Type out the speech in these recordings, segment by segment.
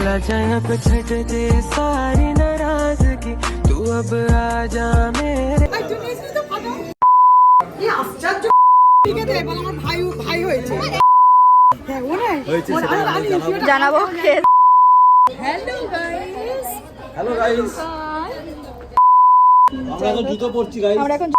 भुला जाए अब छट दे सारी नाराजगी तू अब आ जा मेरे জানাবো হ্যালো গাইস আমরা এখন জুতো পরছি গাইস আমরা এখন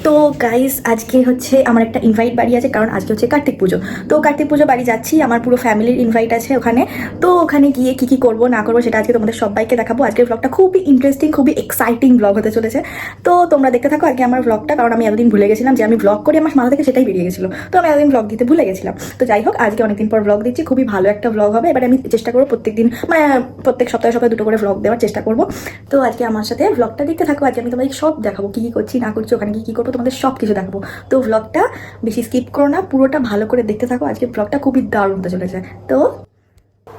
তো গাইস আজকে হচ্ছে আমার একটা ইনভাইট বাড়ি আছে, কারণ আজকে হচ্ছে কার্তিক পুজো। তো কার্তিক পুজো বাড়ি যাচ্ছি, আমার পুরো ফ্যামিলির ইনভাইট আছে ওখানে। তো ওখানে গিয়ে কি কি করবো না করবো সেটা আজকে তোমাদের সবাইকে দেখাবো। আজকের ব্লগটা খুবই ইন্টারেস্টিং, খুবই এক্সাইটিং ব্লগ হতে চলেছে। তো তোমরা দেখতে থাকো আজকে আমার ব্লগটা, কারণ আমি এতদিন ভুলে গেছিলাম যে আমি ব্লগ করি, আমার মাথা থেকে সেটাই বেরিয়ে গেছিলো। তো আমি এতদিন ব্লগ দিতে ভুলে গেছিলাম। তো যাই হোক, আজকে অনেকদিন পর ব্লগ দিচ্ছি, খুবই ভালো একটা ব্লগ হবে। এবার আমি চেষ্টা করবো প্রত্যেকদিন মানে প্রত্যেক সপ্তাহে সপ্তাহে দুটো করে ব্লগ দেওয়ার চেষ্টা করবো। তো আজকে আমার সাথে ব্লগটা দেখতে থাকো। আজকে আমি তোমাদের সব দেখাবো, কি কি করছি না করছি, ওখানে কি কি করবো, তোমাদের সব কিছু দেখাবো। তো ব্লগটা বেশি স্কিপ করো না, পুরোটা ভালো করে দেখতে থাকো। আজকে ব্লগটা খুবই দারুণ হতে চলেছে।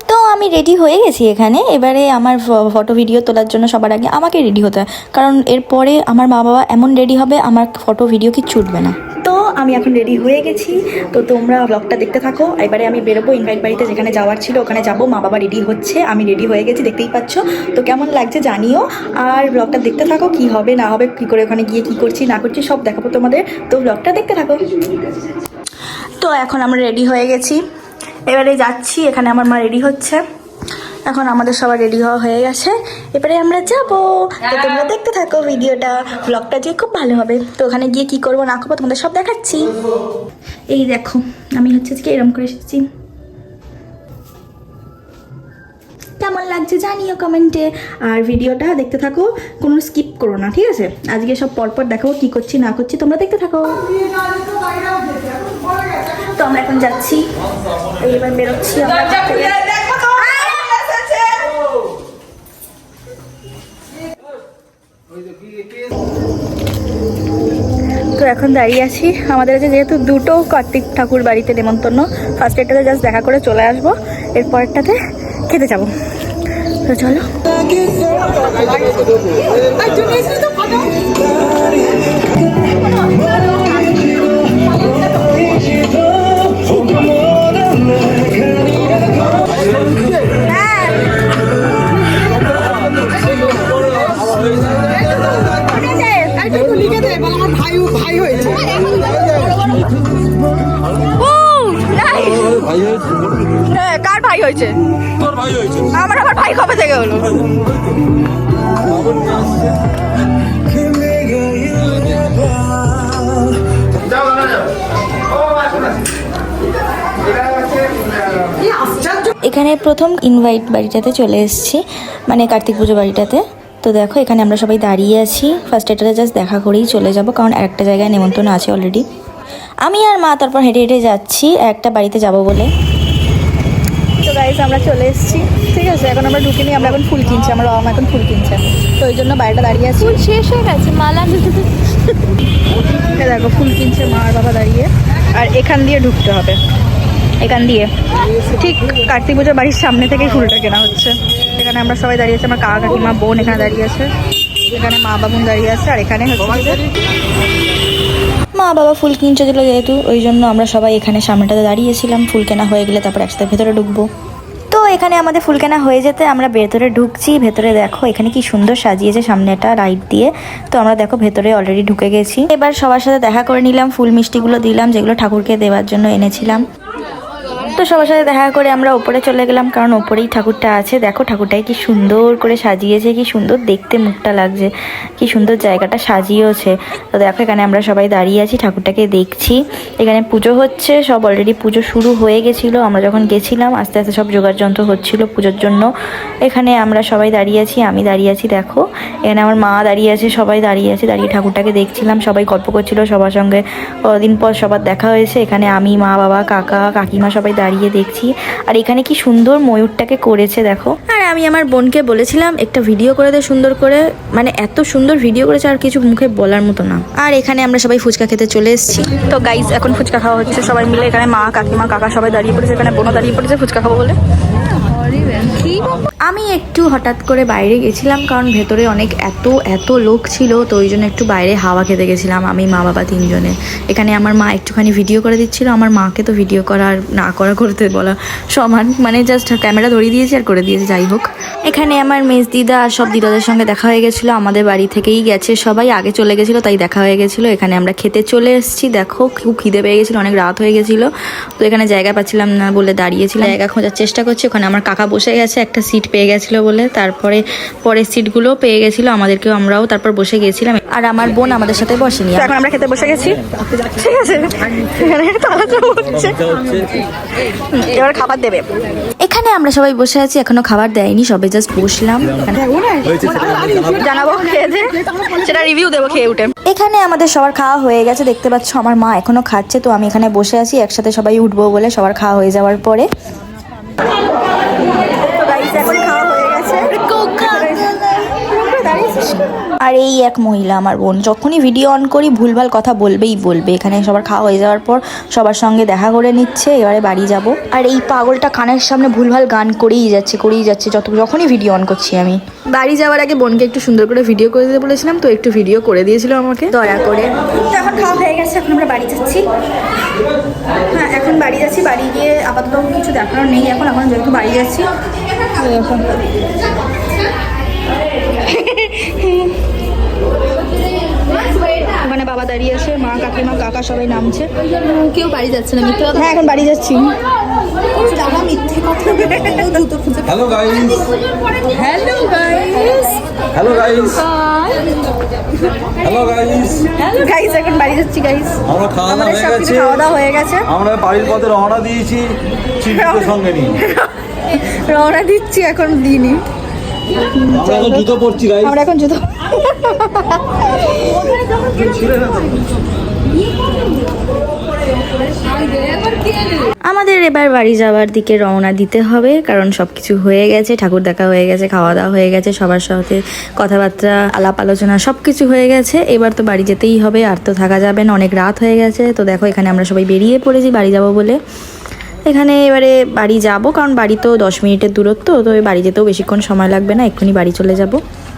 তো আমি রেডি হয়ে গেছি এখানে। এবারে আমার ফটো ভিডিও তোলার জন্য সবার আগে আমাকে রেডি হতে হয়, কারণ এরপরে আমার মা বাবা এমন রেডি হবে আমার ফটো ভিডিও কি ছুটবে না। তো আমি এখন রেডি হয়ে গেছি, তো তোমরা ব্লগটা দেখতে থাকো। এবারে আমি বেরোবো ইনভাইট বাড়িতে, যেখানে যাওয়ার ছিল ওখানে যাবো। মা বাবা রেডি হচ্ছে, আমি রেডি হয়ে গেছি, দেখতেই পাচ্ছ। তো কেমন লাগছে জানিও, আর ব্লগটা দেখতে থাকো। কি হবে না হবে, কী করে ওখানে গিয়ে কী করছি না করছি সব দেখাবো তোমাদের। তো ব্লগটা দেখতে থাকো। তো এখন আমরা রেডি হয়ে গেছি, এবারে যাচ্ছি। এখানে আমার মা রেডি হচ্ছে, এখন আমাদের সবার রেডি হওয়া হয়ে গেছে, এবারে আমরা যাবো। তো তোমরা দেখতে থাকো ভিডিওটা, ব্লগটা যে খুব ভালো হবে। তো ওখানে গিয়ে কি করবো না করবো তোমাদের সব দেখাচ্ছি। এই দেখো আমি হচ্ছে আজকে এরম করে এসেছি, কেমন লাগছে জানিও কমেন্টে। আর ভিডিওটা দেখতে থাকো, কোনো স্কিপ করো না, ঠিক আছে? আজকে সব পরপর দেখাবো কি করছি না করছি, তোমরা দেখতে থাকো। তো আমরা এখন যাচ্ছি, এইবার বেরোচ্ছি আমরা। তো এখন দাঁড়িয়ে আছি, আমাদের কাছে যেহেতু দুটো কার্তিক ঠাকুর বাড়িতে নেমন্তন্ন, ফার্স্ট এটাতে জাস্ট দেখা করে চলে আসবো, এরপরটাতে খেতে যাবো। তো চলো। কার ভাই হয়েছে? তোর ভাই হয়েছে। আমার আবার ভাই কবে থেকে হলো? এখানে প্রথম ইনভাইট বাড়িটাতে চলে এসেছি, মানে কার্তিক পুজো বাড়িটাতে। তো দেখো এখানে আমরা সবাই দাঁড়িয়ে আছি, ফার্স্ট এটাতে জাস্ট দেখা করেই চলে যাব, কারণ আরেকটা জায়গায় নেমন্তন্ন আছে অলরেডি। আমি আর মা তারপর হেঁটে হেঁটে যাচ্ছি একটা বাড়িতে যাব বলে। তো গাইস আমরা চলে এসেছি, ঠিক আছে? এখন আমরা ঢুকিনি, আমরা এখন ফুল কিনছি, আমার বাবা মা এখন ফুল কিনছে। তো ওই জন্য বাড়িটা দাঁড়িয়ে আছি, ফুল শেষ হয়ে গেছে, মালা দেখো ফুল কিনছে মা আর বাবা দাঁড়িয়ে। আর এখান দিয়ে ঢুকতে হবে, এখান দিয়ে ঠিক কার্তিক পুজোর বাড়ির সামনে থেকেই ফুলটা কেনা হচ্ছে। এখানে আমরা সবাই দাঁড়িয়ে আছি, আমার কাকা কাকিমা বোন এখানে দাঁড়িয়ে আছে, এখানে মা বাবুন দাঁড়িয়ে আছে, আর এখানে হচ্ছে মা বাবা ফুল কিনছে দিল যেহেতু, ওই জন্য আমরা সবাই এখানে সামনেটাতে দাঁড়িয়েছিলাম। ফুল কেনা হয়ে গেলে তারপর একসাথে ভেতরে ঢুকবো। তো এখানে আমাদের ফুল কেনা হয়ে যেতে আমরা ভেতরে ঢুকছি। ভেতরে দেখো এখানে কি সুন্দর সাজিয়েছে সামনেটা লাইট দিয়ে। তো আমরা দেখো ভেতরে অলরেডি ঢুকে গেছি। এবার সবার সাথে দেখা করে নিলাম, ফুল মিষ্টিগুলো দিলাম যেগুলো ঠাকুরকে দেওয়ার জন্য এনেছিলাম। তো সবার সাথে দেখা করে আমরা ওপরে চলে গেলাম, কারণ ওপরেই ঠাকুরটা আছে। দেখো ঠাকুরটাকে কি সুন্দর করে সাজিয়েছে, কি সুন্দর দেখতে মুখটা লাগছে, কি সুন্দর জায়গাটা সাজিয়েছে। তো দেখো এখানে আমরা সবাই দাঁড়িয়ে আছি, ঠাকুরটাকে দেখছি। এখানে পুজো হচ্ছে, সব অলরেডি পুজো শুরু হয়ে গেছিলো। আমরা যখন গেছিলাম আস্তে আস্তে সব জোগাড় যন্ত্র হচ্ছিলো পুজোর জন্য। এখানে আমরা সবাই দাঁড়িয়ে আছি, আমি দাঁড়িয়ে আছি, দেখো এখানে আমার মা দাঁড়িয়ে আছে, সবাই দাঁড়িয়ে আছে, দাঁড়িয়ে ঠাকুরটাকে দেখছিলাম। সবাই গল্প করছিল, সবার সঙ্গে কদিন পর সবার দেখা হয়েছে। এখানে আমি, মা, বাবা, কাকা, কাকিমা সবাই দাঁড়িয়ে দেখছি। আর এখানে কি সুন্দর ময়ূরটাকে করেছে দেখো। আর আমি আমার বোনকে বলেছিলাম একটা ভিডিও করে দে সুন্দর করে, মানে এত সুন্দর ভিডিও করেছে আর কিছু মুখে বলার মতো না। আর এখানে আমরা সবাই ফুচকা খেতে চলে এসেছি। তো গাইস এখন ফুচকা খাওয়া হচ্ছে সবাই মিলে, এখানে মা, কাকিমা, কাকা সবাই দাঁড়িয়ে পড়েছে, এখানে বোনও দাঁড়িয়ে পড়েছে ফুচকা খাবো বলে। আমি একটু হঠাৎ করে বাইরে গেছিলাম, কারণ ভেতরে অনেক এত লোক ছিল, তো ওই জন্য একটু বাইরে হাওয়া খেতে গেছিলাম আমি মা বাবা তিনজনে। এখানে আমার মা একটুখানি ভিডিও করে দিচ্ছিল। আমার মাকে তো ভিডিও করা আর না করা করতে বলা সমান, মানে জাস্ট ক্যামেরা ধরিয়ে দিয়েছে আর করে দিয়েছে, যাই হোক। এখানে আমার মেজ দিদা আর সব দিদাদের সঙ্গে দেখা হয়ে গেছিলো। আমাদের বাড়ি থেকেই গেছে সবাই, আগে চলে গেছিলো, তাই দেখা হয়ে গেছিলো। এখানে আমরা খেতে চলে এসেছি। দেখো খুব খিদে পেয়ে গেছিলো, অনেক রাত হয়ে গেছিলো, তো এখানে জায়গা পাচ্ছিলাম না বলে দাঁড়িয়েছিলাম। জায়গা খোঁজার চেষ্টা করছি। ওখানে আমার কাকা বসে গেছে, একটা সিট পেয়ে গেছিলো বলে, তারপরে পরের সিটগুলো পেয়ে গেছিলো আমাদেরকেও, আমরাও তারপর বসে গেছিলাম। আর আমার বোন আমাদের সাথে বসেনি। এখন আমরা খেতে বসে গেছি, ঠিক আছে। এখানে তাড়াতাড়ি হচ্ছে, এবার খাবার দেবে। এখানে আমরা সবাই বসে আছি, এখনো খাবার দেয়নি, সবে জাস্ট বসলাম। জানাবো খেয়ে সেটা রিভিউ দেবো খেয়ে উঠে। এখানে আমাদের সবার খাওয়া হয়ে গেছে, দেখতে পাচ্ছ আমার মা এখনো খাচ্ছে, তো আমি এখানে বসে আছি একসাথে সবাই উঠবো বলে, সবার খাওয়া হয়ে যাওয়ার পরে। আর এই এক মহিলা আমার বোন, যখনই ভিডিও অন করি ভুলভাল কথা বলবে। এখানে সবার খাওয়া হয়ে যাওয়ার পর সবার সঙ্গে দেখা করে নিচ্ছে, এবারে বাড়ি যাব। আর এই পাগলটা কানের সামনে ভুলভাল গান করেই যাচ্ছে যখনই ভিডিও অন করছি আমি। বাড়ি যাওয়ার আগে বোনকে একটু সুন্দর করে ভিডিও করে দিতে বলেছিলাম, তো একটু ভিডিও করে দিয়েছিল আমাকে দয়া করে। তো এখন খাওয়া হয়ে গেছে, এখন আমরা বাড়ি যাচ্ছি। হ্যাঁ, এখন বাড়ি যাচ্ছি। বাড়ি গিয়ে আপাতত কিছু দেখানোর নেই এখন যেহেতু বাড়ি যাচ্ছি। এখন ওখানে বাবা দাঁড়িয়ে আছে, মা কাকিমা কাকা সবাই নামছে, কেউ বাড়ি যাচ্ছে না। মিথ্যে কথা। হ্যাঁ, এখন বাড়ি যাচ্ছি। Hello guys, hello guys, hello guys, hello guys, hello guys, এখন বাড়ি যাচ্ছি গাইস। আমরা খাওয়া দাওয়া হয়ে গেছে, আমরা বাড়ির পথে রওনা দিয়েছি চিন্তিত সঙ্গে নিয়ে। রওনা দিচ্ছি, এখন দিইনি। আমরা এখন জুতো পরছি গাইস, আমরা এখন জুতো। আমাদের এবার বাড়ি যাওয়ার দিকে রওনা দিতে হবে, কারণ সবকিছু হয়ে গেছে, ঠাকুর দেখা হয়ে গেছে, খাওয়া দাওয়া হয়ে গেছে, সবার সাথে কথাবার্তা আলাপ আলোচনা সবকিছু হয়ে গেছে। এবার তো বাড়ি যেতেই হবে, আর তো থাকা যাবে না, অনেক রাত হয়ে গেছে। তো দেখো এখানে আমরা সবাই বেরিয়ে পড়েছি বাড়ি যাব বলে। এখানে এবারে বাড়ি যাব, কারণ বাড়ি তো 10 মিনিটের দূরত্ব, তো বাড়ি যেতেও বেশিক্ষণ সময় লাগবে না, এক্ষুনি বাড়ি চলে যাব।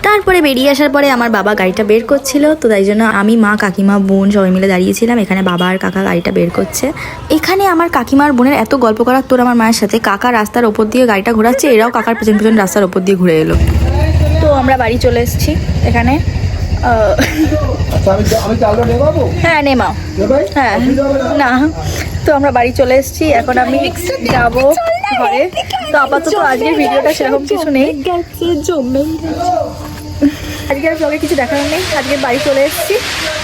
তারপরে বেরিয়ে আসার পরে আমার বাবা গাড়িটা বের করছিল, তো তাই জন্য আমি মা কাকিমা বোন সবাই মিলে দাঁড়িয়েছিলাম। এখানে বাবা আর কাকা গাড়িটা বের করছে। এখানে আমার কাকিমার বোনের এত গল্প করার তোর আমার মায়ের সাথে, কাকা রাস্তার ওপর দিয়ে গাড়িটা ঘোরাচ্ছে, এরাও কাকার পেছন পেছন রাস্তার ওপর দিয়ে ঘুরে এলো। তো আমরা বাড়ি চলে এসেছি। এখানে হ্যাঁ নেমাও, হ্যাঁ না, তো আমরা বাড়ি চলে এসেছি। এখন আমি যাব ঘরে। তো আপাতত আজকের ভিডিওটা সেরকম কিছু নেই, আজকের ব্লগে কিছু দেখানোর নেই, আজকে বাড়ি চলে এসেছি।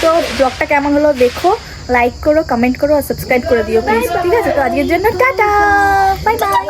তো ব্লগটা কেমন হলো দেখো, লাইক করো, কমেন্ট করো আর সাবস্ক্রাইব করে দিও প্লিজ, ঠিক আছে? তো আজকের জন্য টাটা, বাই বাই।